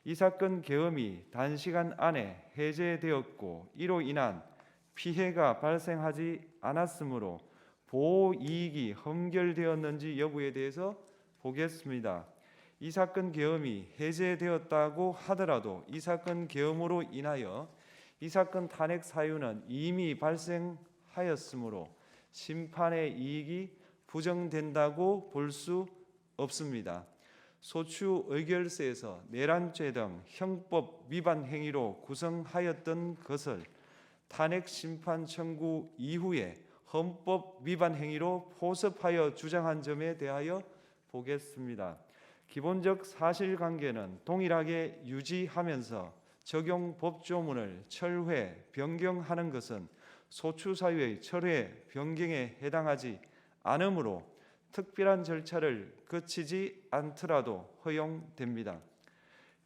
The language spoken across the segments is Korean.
이 사건 계엄이 단시간 안에 해제되었고 이로 인한 피해가 발생하지 않았으므로 보호 이익이 험결되었는지 여부에 대해서 보겠습니다. 이 사건 계엄이 해제되었다고 하더라도 이 사건 계엄으로 인하여 이 사건 탄핵 사유는 이미 발생하였으므로 심판의 이익이 부정된다고 볼 수 없습니다. 소추 의결서에서 내란죄 등 형법 위반 행위로 구성하였던 것을 탄핵 심판 청구 이후에 헌법 위반 행위로 포섭하여 주장한 점에 대하여 보겠습니다. 기본적 사실관계는 동일하게 유지하면서 적용 법조문을 철회, 변경하는 것은 소추사유의 철회, 변경에 해당하지 않으므로 특별한 절차를 거치지 않더라도 허용됩니다.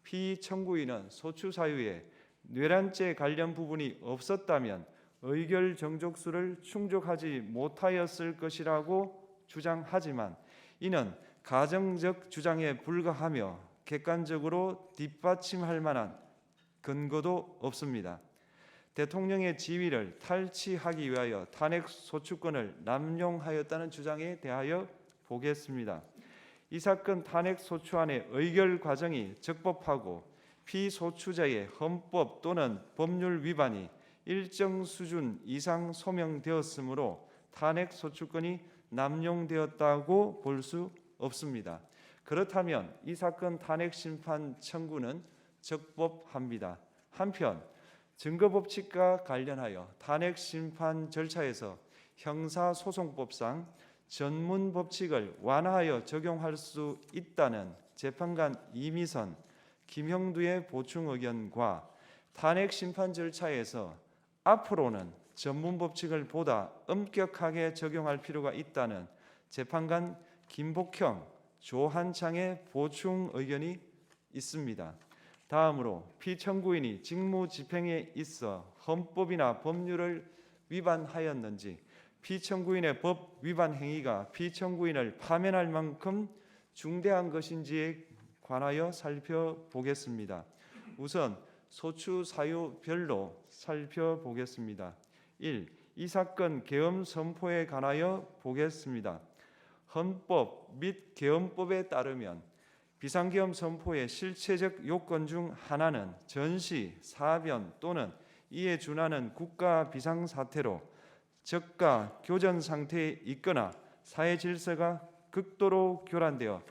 피청구인은 소추사유에 내란죄 관련 부분이 없었다면 의결 정족수를 충족하지 못하였을 것이라고 주장하지만 이는 가정적 주장에 불과하며 객관적으로 뒷받침할 만한 근거도 없습니다. 대통령의 지위를 탈취하기 위하여 탄핵 소추권을 남용하였다는 주장에 대하여 보겠습니다. 이 사건 탄핵 소추안의 의결 과정이 적법하고 피소추자의 헌법 또는 법률 위반이 일정 수준 이상 소명되었으므로 탄핵 소추권이 남용되었다고 볼 수 없습니다. 그렇다면 이 사건 탄핵 심판 청구는 적법합니다. 한편 증거법칙과 관련하여 탄핵 심판 절차에서 형사소송법상 전문 법칙을 완화하여 적용할 수 있다는 재판관 이미선, 김형두의 보충 의견과 탄핵 심판 절차에서 앞으로는 전문 법칙을 보다 엄격하게 적용할 필요가 있다는 재판관 김복형, 조한창의 보충 의견이 있습니다. 다음으로 피청구인이 직무집행에 있어 헌법이나 법률을 위반하였는지, 피청구인의 법 위반 행위가 피청구인을 파면할 만큼 중대한 것인지에 관하여 살펴보겠습니다. 우선 소추 사유별로 살펴보겠습니다. 1. 이 사건 계엄 선포에 관하여 보겠습니다. 헌법 및 계엄법에 따르면 비상계엄 선포의 실체적 요건 중 하나는 전시, 사변 또는 이에 준하는 국가 비상사태로 저가 교전 상태에 있거나 사회 질서가 극도로 교란되어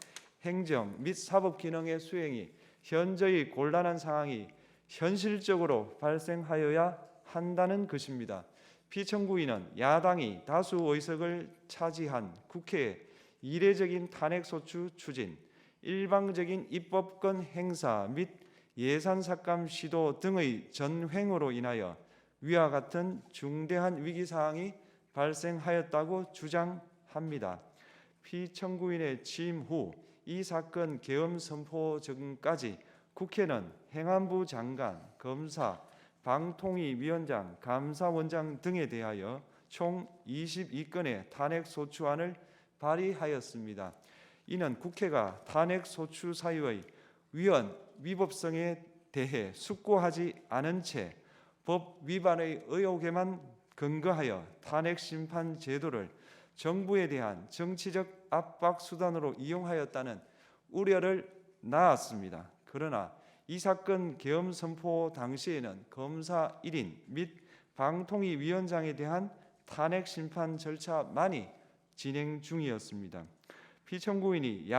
행정 및 사법 기능의 수행이 현저히 곤란한 상황이 현실적으로 발생하여야 한다는 것입니다. 피청구인은 야당이 다수 의석을 차지한 국회의 이례적인 탄핵소추 추진, 일방적인 입법권 행사 및 예산 삭감 시도 등의 전횡으로 인하여 위와 같은 중대한 위기사항이 발생하였다고 주장합니다. 피청구인의 취임 후 이 사건 계엄 선포 전까지 국회는 행안부 장관, 검사, 방통위위원장, 감사원장 등에 대하여 총 22건의 탄핵소추안을 발의하였습니다. 이는 국회가 탄핵소추 사유의 위헌, 위법성에 대해 숙고하지 않은 채 법 위반의 의혹에만 근거하여 탄핵심판 제도를 정부에 대한 정치적 압박 수단으로 이용하였다는 우려를 낳았습니다. 그러나 이 사건 계엄 선포 당시에는 검사 1인 및 방통위위원장에 대한 탄핵 심판 절차만이 진행 중이었습니다. 피청구인이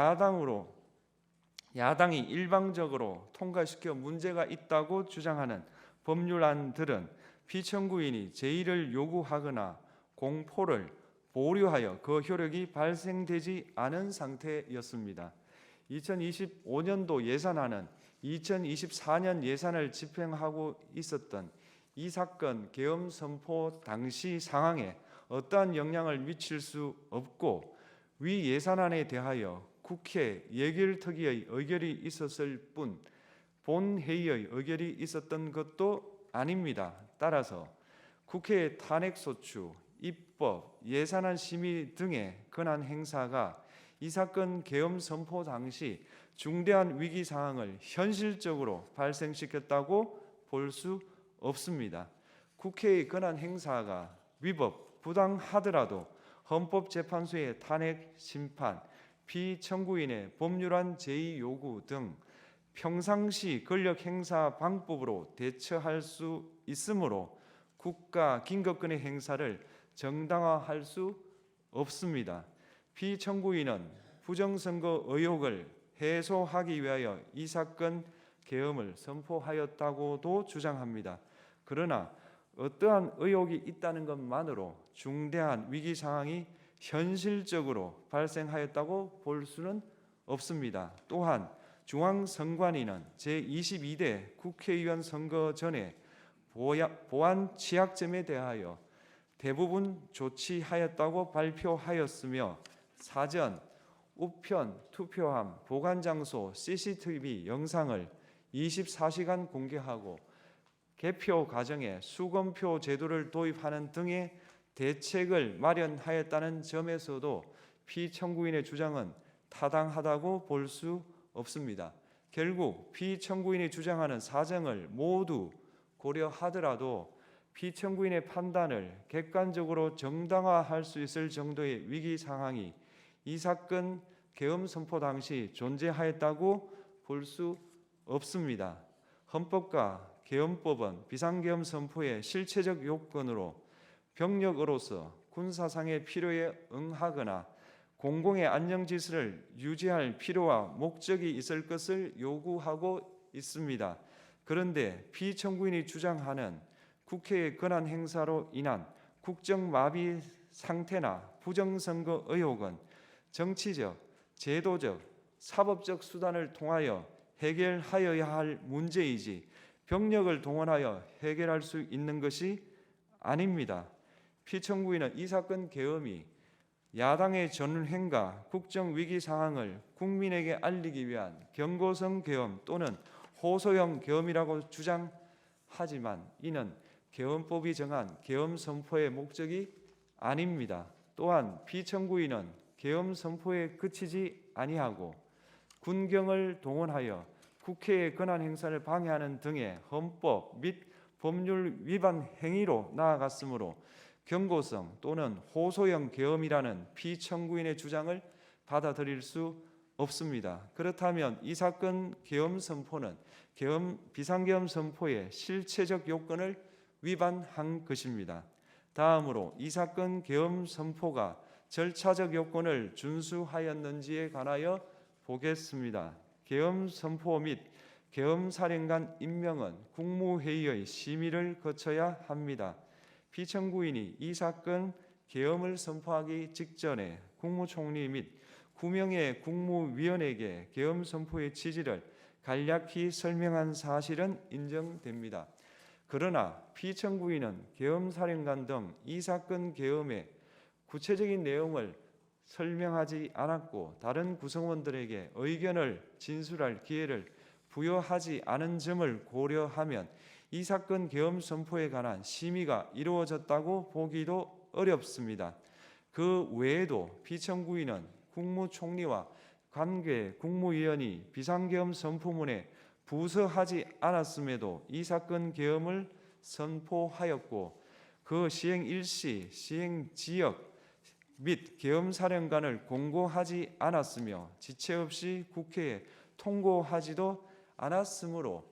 야당이 일방적으로 통과시켜 문제가 있다고 주장하는 법률안들은 피청구인이 제의를 요구하거나 공포를 보류하여 그 효력이 발생되지 않은 상태였습니다. 2025년도 예산안은 2024년 예산을 집행하고 있었던 이 사건 계엄 선포 당시 상황에 어떠한 영향을 미칠 수 없고 위 예산안에 대하여 국회 예결특위의 의결이 있었을 뿐 본회의의 의결이 있었던 것도 아닙니다. 따라서 국회의 탄핵소추, 입법, 예산안 심의 등의 권한 행사가 이 사건 계엄 선포 당시 중대한 위기 상황을 현실적으로 발생시켰다고 볼 수 없습니다. 국회의 권한 행사가 위법, 부당하더라도 헌법재판소의 탄핵 심판, 피청구인의 법률안 제의 요구 등 평상시 권력 행사 방법으로 대처할 수 있으므로 국가 긴급권의 행사를 정당화할 수 없습니다. 피청구인은 부정선거 의혹을 해소하기 위하여 이 사건 계엄을 선포하였다고도 주장합니다. 그러나 어떠한 의혹이 있다는 것만으로 중대한 위기 상황이 현실적으로 발생하였다고 볼 수는 없습니다. 또한 중앙선관위는 제22대 국회의원 선거 전에 보안 취약점에 대하여 대부분 조치하였다고 발표하였으며 사전, 우편, 투표함, 보관장소, CCTV 영상을 24시간 공개하고 개표 과정에 수검표 제도를 도입하는 등의 대책을 마련하였다는 점에서도 피청구인의 주장은 타당하다고 볼 수 없습니다. 결국 피청구인이 주장하는 사정을 모두 고려하더라도 피청구인의 판단을 객관적으로 정당화할 수 있을 정도의 위기 상황이 이 사건 계엄 선포 당시 존재하였다고 볼 수 없습니다. 헌법과 계엄법은 비상계엄 선포의 실체적 요건으로 병력으로서 군사상의 필요에 응하거나 공공의 안녕 질서를 유지할 필요와 목적이 있을 것을 요구하고 있습니다. 그런데 피청구인이 주장하는 국회의 권한 행사로 인한 국정마비 상태나 부정선거 의혹은 정치적, 제도적, 사법적 수단을 통하여 해결하여야 할 문제이지 병력을 동원하여 해결할 수 있는 것이 아닙니다. 피청구인은 이 사건 계엄이 야당의 전횡과 국정위기 상황을 국민에게 알리기 위한 경고성 계엄 또는 호소형 계엄이라고 주장하지만 이는 계엄법이 정한 계엄 선포의 목적이 아닙니다. 또한 피청구인은 계엄 선포에 그치지 아니하고 군경을 동원하여 국회의 권한 행사를 방해하는 등의 헌법 및 법률 위반 행위로 나아갔으므로 경고성 또는 호소형 계엄이라는 피청구인의 주장을 받아들일 수 없습니다. 그렇다면 이 사건 계엄 선포는 비상계엄 선포의 실체적 요건을 위반한 것입니다. 다음으로 이 사건 계엄 선포가 절차적 요건을 준수하였는지에 관하여 보겠습니다. 계엄 선포 및 계엄사령관 임명은 국무회의의 심의를 거쳐야 합니다. 피청구인이 이 사건 계엄을 선포하기 직전에 국무총리 및 9명의 국무위원에게 계엄 선포의 취지를 간략히 설명한 사실은 인정됩니다. 그러나 피청구인은 계엄사령관 등 이 사건 계엄의 구체적인 내용을 설명하지 않았고 다른 구성원들에게 의견을 진술할 기회를 부여하지 않은 점을 고려하면 이 사건 계엄 선포에 관한 심의가 이루어졌다고 보기도 어렵습니다. 그 외에도 피청구인은 국무총리와 관계 국무위원이 비상계엄 선포문에 부서하지 않았음에도 이 사건 계엄을 선포하였고 그 시행 일시, 시행 지역 및 계엄사령관을 공고하지 않았으며 지체 없이 국회에 통고하지도 않았으므로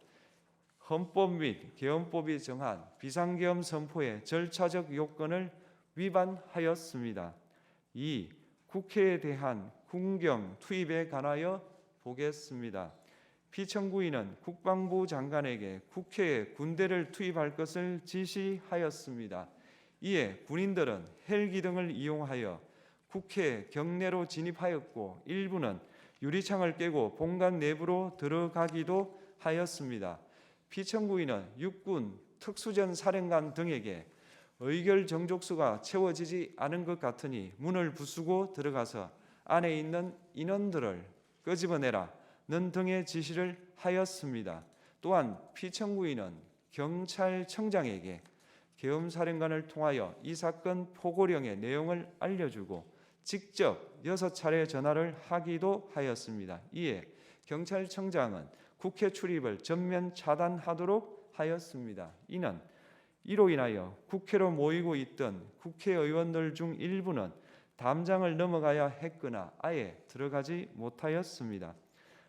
헌법 및 계엄법이 정한 비상계엄 선포의 절차적 요건을 위반하였습니다. 2. 국회에 대한 군경 투입에 관하여 보겠습니다. 피청구인은 국방부 장관에게 국회에 군대를 투입할 것을 지시하였습니다. 이에 군인들은 헬기 등을 이용하여 국회 경내로 진입하였고 일부는 유리창을 깨고 본관 내부로 들어가기도 하였습니다. 피청구인은 육군 특수전 사령관 등에게 의결 정족수가 채워지지 않은 것 같으니 문을 부수고 들어가서 안에 있는 인원들을 끄집어내라는 등의 지시를 하였습니다. 또한 피청구인은 경찰청장에게 계엄사령관을 통하여 이 사건 포고령의 내용을 알려주고 직접 6차례 전화를 하기도 하였습니다. 이에 경찰청장은 국회 출입을 전면 차단하도록 하였습니다. 이로 인하여 국회로 모이고 있던 국회의원들 중 일부는 담장을 넘어가야 했거나 아예 들어가지 못하였습니다.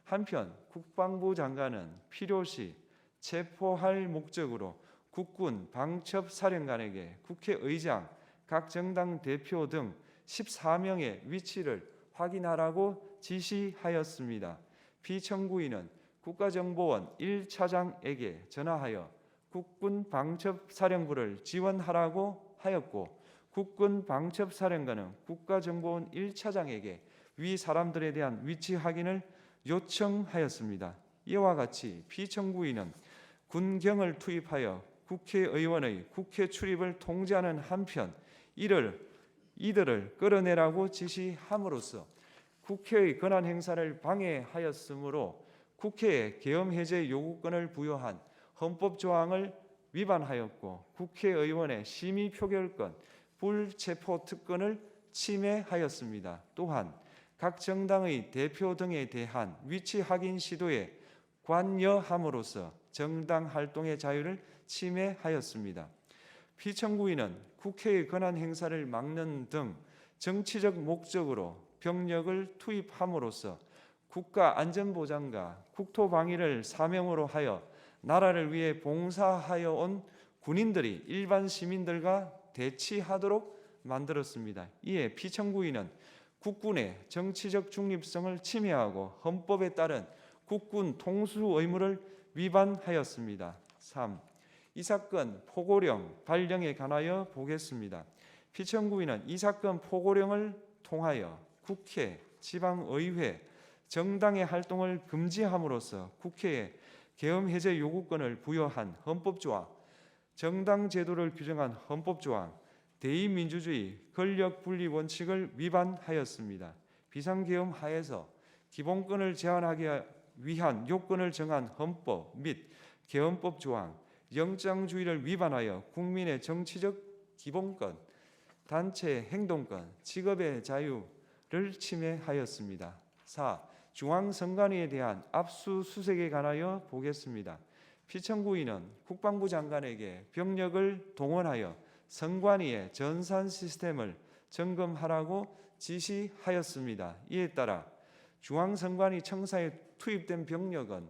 한편 국방부 장관은 필요시 체포할 목적으로 국군 방첩사령관에게 국회의장, 각 정당 대표 등 14명의 위치를 확인하라고 지시하였습니다. 피청구인은 국가정보원 1차장에게 전화하여 국군 방첩사령부를 지원하라고 하였고, 국군 방첩사령관은 국가정보원 1차장에게 위 사람들에 대한 위치 확인을 요청하였습니다. 이와 같이 피청구인은 군경을 투입하여 국회의원의 국회 출입을 통제하는 한편 이들을 끌어내라고 지시함으로써 국회의 권한 행사를 방해하였으므로 국회에 계엄 해제 요구권을 부여한 헌법 조항을 위반하였고, 국회의원의 심의 표결권, 불체포 특권을 침해하였습니다. 또한 각 정당의 대표 등에 대한 위치 확인 시도에 관여함으로써 정당 활동의 자유를 침해하였습니다. 피청구인은 국회의 권한 행사를 막는 등 정치적 목적으로 병력을 투입함으로써 국가 안전보장과 국토방위를 사명으로 하여 나라를 위해 봉사하여 온 군인들이 일반 시민들과 대치하도록 만들었습니다. 이에 피청구인은 국군의 정치적 중립성을 침해하고 헌법에 따른 국군 통수 의무를 위반하였습니다. 3. 이 사건 포고령 발령에 관하여 보겠습니다. 피청구인은 이 사건 포고령을 통하여 국회, 지방의회, 정당의 활동을 금지함으로써 국회에 계엄 해제 요구권을 부여한 헌법조항, 정당 제도를 규정한 헌법조항, 대의민주주의 권력 분리 원칙을 위반하였습니다. 비상계엄 하에서 기본권을 제한하기 위한 요건을 정한 헌법 및 계엄법 조항, 영장주의를 위반하여 국민의 정치적 기본권, 단체 행동권, 직업의 자유를 침해하였습니다. 4. 중앙선관위에 대한 압수수색에 관하여 보겠습니다. 피청구인은 국방부 장관에게 병력을 동원하여 선관위의 전산 시스템을 점검하라고 지시하였습니다. 이에 따라 중앙선관위 청사에 투입된 병력은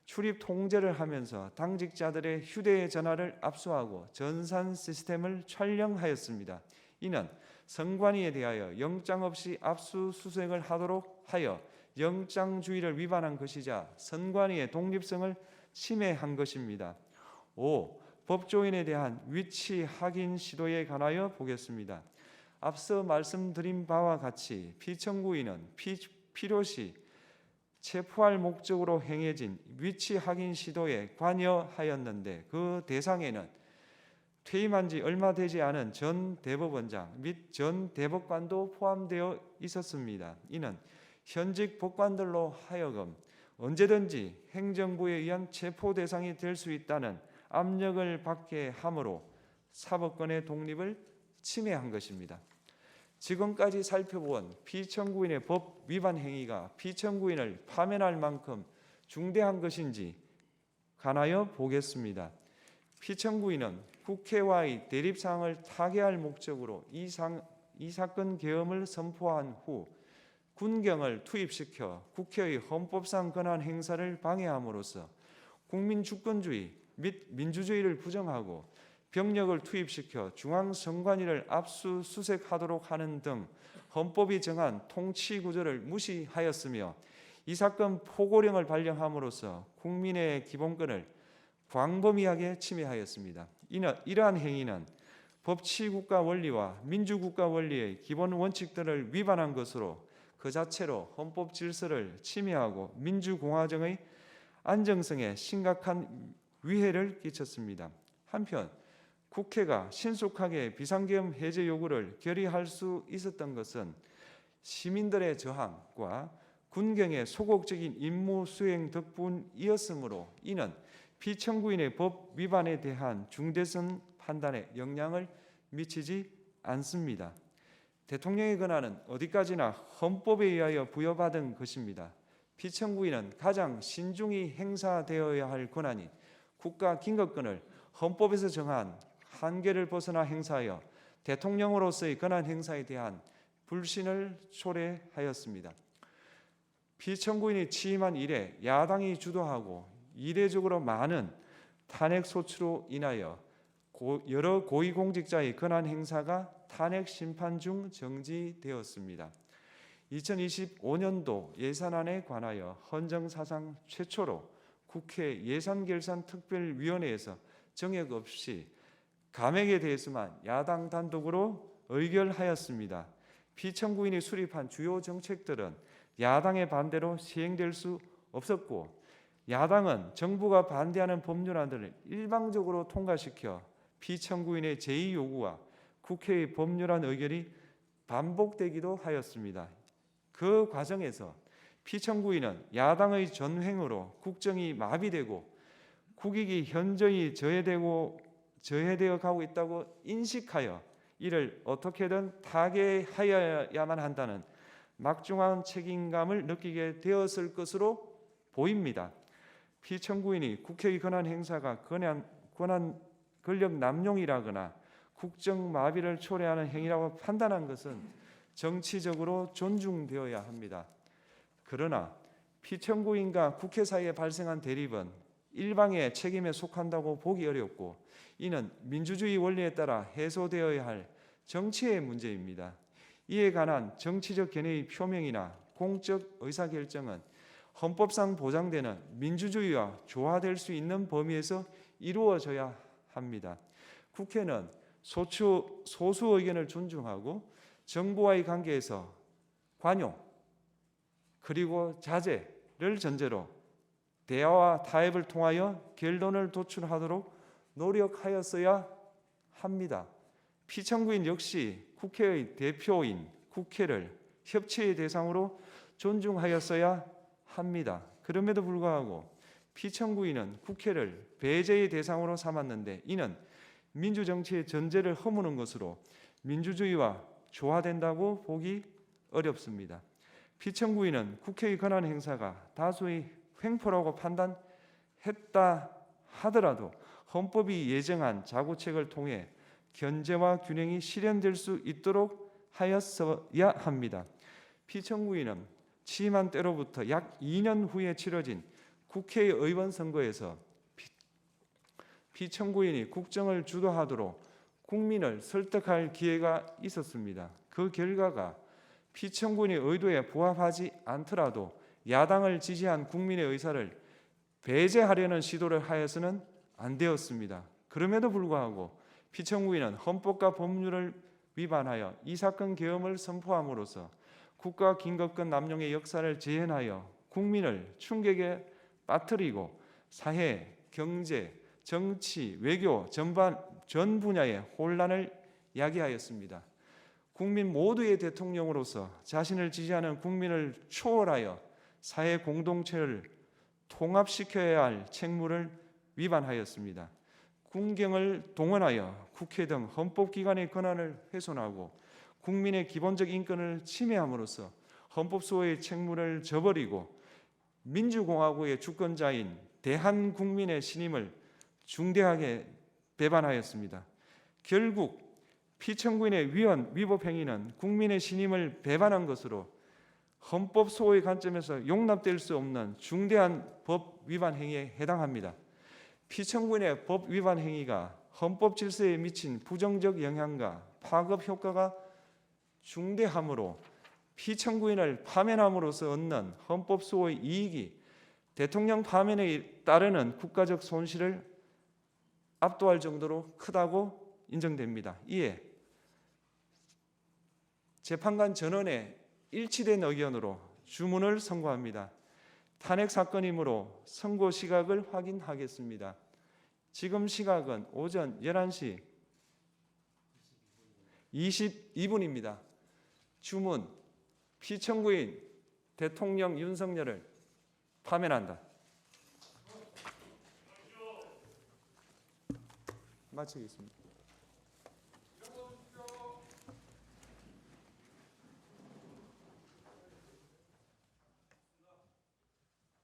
출입 통제를 하면서 당직자들의 휴대전화를 압수하고 전산 시스템을 촬영하였습니다. 이는 선관위에 대하여 영장 없이 압수수색을 하도록 하여 영장주의를 위반한 것이자 선관위의 독립성을 침해한 것입니다. 5. 법조인에 대한 위치 확인 시도에 관하여 보겠습니다. 앞서 말씀드린 바와 같이 피청구인은 필요시 체포할 목적으로 행해진 위치 확인 시도에 관여하였는데, 그 대상에는 퇴임한 지 얼마 되지 않은 전 대법원장 및 전 대법관도 포함되어 있었습니다. 이는 현직 법관들로 하여금 언제든지 행정부에 의한 체포 대상이 될 수 있다는 압력을 받게 함으로 사법권의 독립을 침해한 것입니다. 지금까지 살펴본 피청구인의 법 위반 행위가 피청구인을 파면할 만큼 중대한 것인지 관하여 보겠습니다. 피청구인은 국회와의 대립사항을 타개할 목적으로 이 사건 계엄을 선포한 후 군경을 투입시켜 국회의 헌법상 권한 행사를 방해함으로써 국민 주권주의 및 민주주의를 부정하고 병력을 투입시켜 중앙선관위를 압수수색하도록 하는 등 헌법이 정한 통치구조를 무시하였으며, 이 사건 포고령을 발령함으로써 국민의 기본권을 광범위하게 침해하였습니다. 이러한 행위는 법치국가 원리와 민주국가 원리의 기본 원칙들을 위반한 것으로 그 자체로 헌법 질서를 침해하고 민주공화정의 안정성에 심각한 위해를 끼쳤습니다. 한편 국회가 신속하게 비상계엄 해제 요구를 결의할 수 있었던 것은 시민들의 저항과 군경의 소극적인 임무 수행 덕분이었으므로, 이는 피청구인의 법 위반에 대한 중대성 판단에 영향을 미치지 않습니다. 대통령의 권한은 어디까지나 헌법에 의하여 부여받은 것입니다. 피청구인은 가장 신중히 행사되어야 할 권한인 국가 긴급권을 헌법에서 정한 한계를 벗어나 행사하여 대통령으로서의 권한 행사에 대한 불신을 초래하였습니다. 피청구인이 취임한 이래 야당이 주도하고 이례적으로 많은 탄핵 소추로 인하여 여러 고위공직자의 권한 행사가 탄핵 심판 중 정지되었습니다. 2025년도 예산안에 관하여 헌정사상 최초로 국회 예산결산특별위원회에서 정액 없이 감액에 대해서만 야당 단독으로 의결하였습니다. 피청구인이 수립한 주요 정책들은 야당의 반대로 시행될 수 없었고 야당은 정부가 반대하는 법률안들을 일방적으로 통과시켜 피청구인의 제의 요구와 국회의 법률안 의결이 반복되기도 하였습니다. 그 과정에서 피청구인은 야당의 전횡으로 국정이 마비되고 국익이 현저히 저해되어 가고 있다고 인식하여 이를 어떻게든 타개하여야만 한다는 막중한 책임감을 느끼게 되었을 것으로 보입니다. 피청구인이 국회의 권한 행사가 권력 남용이라거나 국정 마비를 초래하는 행위라고 판단한 것은 정치적으로 존중되어야 합니다. 그러나 피청구인과 국회 사이에 발생한 대립은 일방의 책임에 속한다고 보기 어렵고 이는 민주주의 원리에 따라 해소되어야 할 정치의 문제입니다. 이에 관한 정치적 견해의 표명이나 공적 의사결정은 헌법상 보장되는 민주주의와 조화될 수 있는 범위에서 이루어져야 합니다. 국회는 소수 의견을 존중하고 정부와의 관계에서 관용 그리고 자제를 전제로 대화와 타협을 통하여 결론을 도출하도록 노력하였어야 합니다. 피청구인 역시 국회의 대표인 국회를 협치의 대상으로 존중하였어야 합니다. 그럼에도 불구하고 피청구인은 국회를 배제의 대상으로 삼았는데 이는 민주정치의 전제를 허무는 것으로 민주주의와 조화된다고 보기 어렵습니다. 피청구인은 국회의 권한 행사가 다수의 횡포라고 판단했다 하더라도 헌법이 예정한 자구책을 통해 견제와 균형이 실현될 수 있도록 하였어야 합니다. 피청구인은 취임한 때로부터 약 2년 후에 치러진 국회의원 선거에서 피청구인이 국정을 주도하도록 국민을 설득할 기회가 있었습니다. 그 결과가 피청구인의 의도에 부합하지 않더라도 야당을 지지한 국민의 의사를 배제하려는 시도를 하여서는 안 되었습니다. 그럼에도 불구하고 피청구인은 헌법과 법률을 위반하여 이 사건 계엄을 선포함으로써 국가 긴급권 남용의 역사를 재현하여 국민을 충격에 빠뜨리고 사회, 경제, 정치, 외교 전 분야의 혼란을 야기하였습니다. 국민 모두의 대통령으로서 자신을 지지하는 국민을 초월하여 사회 공동체를 통합시켜야 할 책무를 위반하였습니다. 군경을 동원하여 국회 등 헌법기관의 권한을 훼손하고 국민의 기본적 인권을 침해함으로써 헌법 수호의 책무를 저버리고 민주공화국의 주권자인 대한국민의 신임을 중대하게 배반하였습니다. 결국 피청구인의 위법 행위는 국민의 신임을 배반한 것으로 헌법 수호의 관점에서 용납될 수 없는 중대한 법 위반 행위에 해당합니다. 피청구인의 법 위반 행위가 헌법 질서에 미친 부정적 영향과 파급 효과가 중대하므로 피청구인을 파면함으로써 얻는 헌법 수호의 이익이 대통령 파면에 따르는 국가적 손실을 압도할 정도로 크다고 인정됩니다. 이에 재판관 전원의 일치된 의견으로 주문을 선고합니다. 탄핵 사건이므로 선고 시각을 확인하겠습니다. 지금 시각은 오전 11시 22분입니다. 주문, 피청구인 대통령 윤석열을 파면한다. 마치겠습니다.